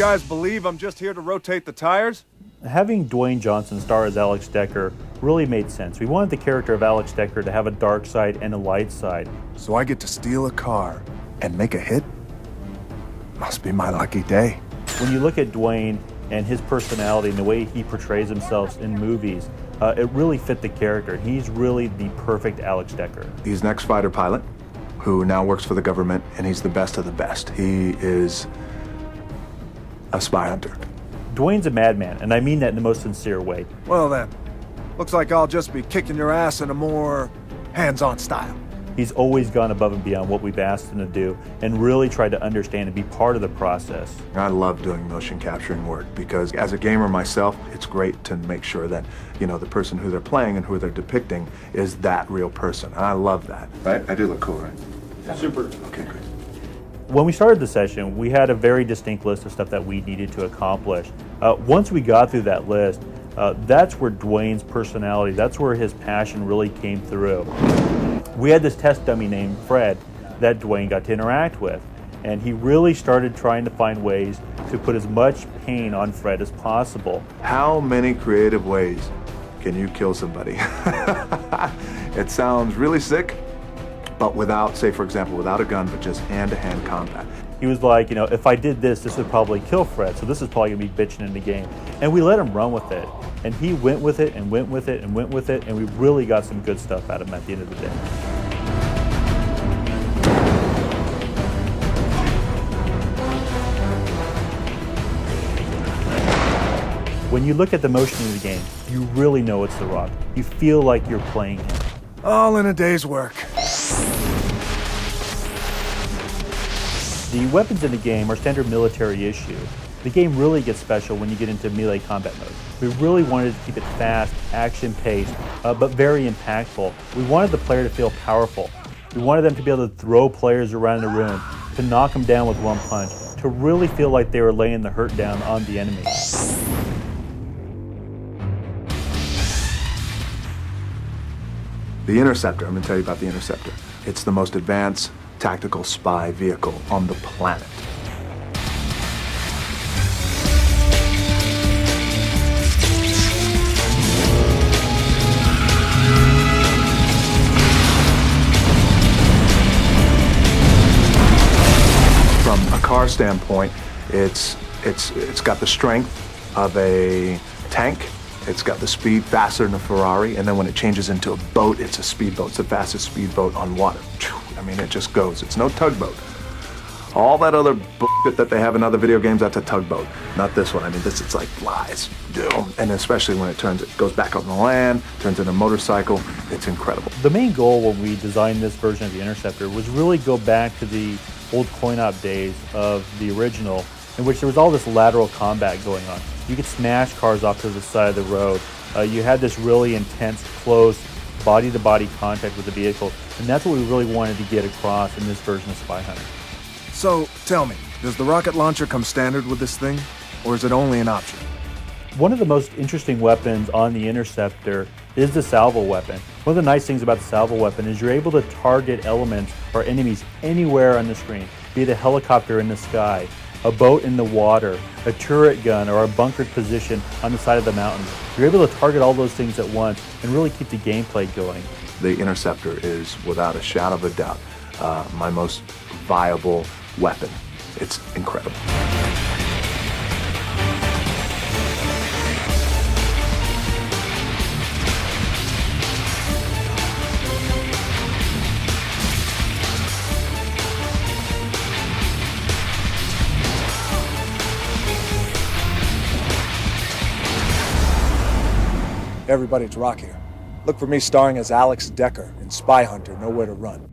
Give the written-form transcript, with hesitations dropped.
guys believe I'm just here to rotate the tires? Having Dwayne Johnson star as Alex Decker really made sense. We wanted the character of Alex Decker to have a dark side and a light side. So I get to steal a car and make a hit? Must be my lucky day. When you look at Dwayne and his personality and the way he portrays himself in movies, it really fit the character. He's really the perfect Alex Decker. He's an ex-fighter pilot who now works for the government, and he's the best of the best. He is a spy hunter. Dwayne's a madman, and I mean that in the most sincere way. Well then, looks like I'll just be kicking your ass in a more hands-on style. He's always gone above and beyond what we've asked him to do and really tried to understand and be part of the process. I love doing motion capturing work because as a gamer myself, it's great to make sure that, you know, the person who they're playing and who they're depicting is that real person. And I love that. Right? I do look cool, right? Yeah. Super. Okay, great. When we started the session, we had a very distinct list of stuff that we needed to accomplish. Once we got through that list, that's where Dwayne's personality, that's where his passion really came through. We had this test dummy named Fred that Dwayne got to interact with, and he really started trying to find ways to put as much pain on Fred as possible. How many creative ways can you kill somebody? It sounds really sick, but without, say for example, without a gun, but just hand-to-hand combat. He was like, you know, if I did this, this would probably kill Fred, so this is probably gonna be bitching in the game. And we let him run with it. And he went with it and went with it and went with it, and we really got some good stuff out of him at the end of the day. When you look at the motion of the game, you really know it's The Rock. You feel like you're playing him. All in a day's work. The weapons in the game are standard military issue. The game really gets special when you get into melee combat mode. We really wanted to keep it fast, action-paced, but very impactful. We wanted the player to feel powerful. We wanted them to be able to throw players around the room, to knock them down with one punch, to really feel like they were laying the hurt down on the enemy. The Interceptor, I'm going to tell you about the Interceptor. It's the most advanced tactical spy vehicle on the planet. From a car standpoint, it's got the strength of a tank. It's got the speed faster than a Ferrari, and then when it changes into a boat, it's a speedboat. It's the fastest speedboat on water. I mean, it just goes. It's no tugboat. All that other bullshit that they have in other video games, that's a tugboat. Not this one. I mean, it's like flies. And especially when it goes back on the land, turns into a motorcycle. It's incredible. The main goal when we designed this version of the Interceptor was really go back to the old coin-op days of the original, in which there was all this lateral combat going on. You could smash cars off to the side of the road. You had this really intense, close, body-to-body contact with the vehicle, and that's what we really wanted to get across in this version of Spyhunter. So, tell me, does the rocket launcher come standard with this thing, or is it only an option? One of the most interesting weapons on the Interceptor is the salvo weapon. One of the nice things about the salvo weapon is you're able to target elements or enemies anywhere on the screen, be it a helicopter in the sky, a boat in the water, a turret gun, or a bunkered position on the side of the mountain. You're able to target all those things at once and really keep the gameplay going. The Interceptor is, without a shadow of a doubt, my most viable weapon. It's incredible. Everybody, it's Rock here. Look for me starring as Alex Decker in Spyhunter Nowhere to Run.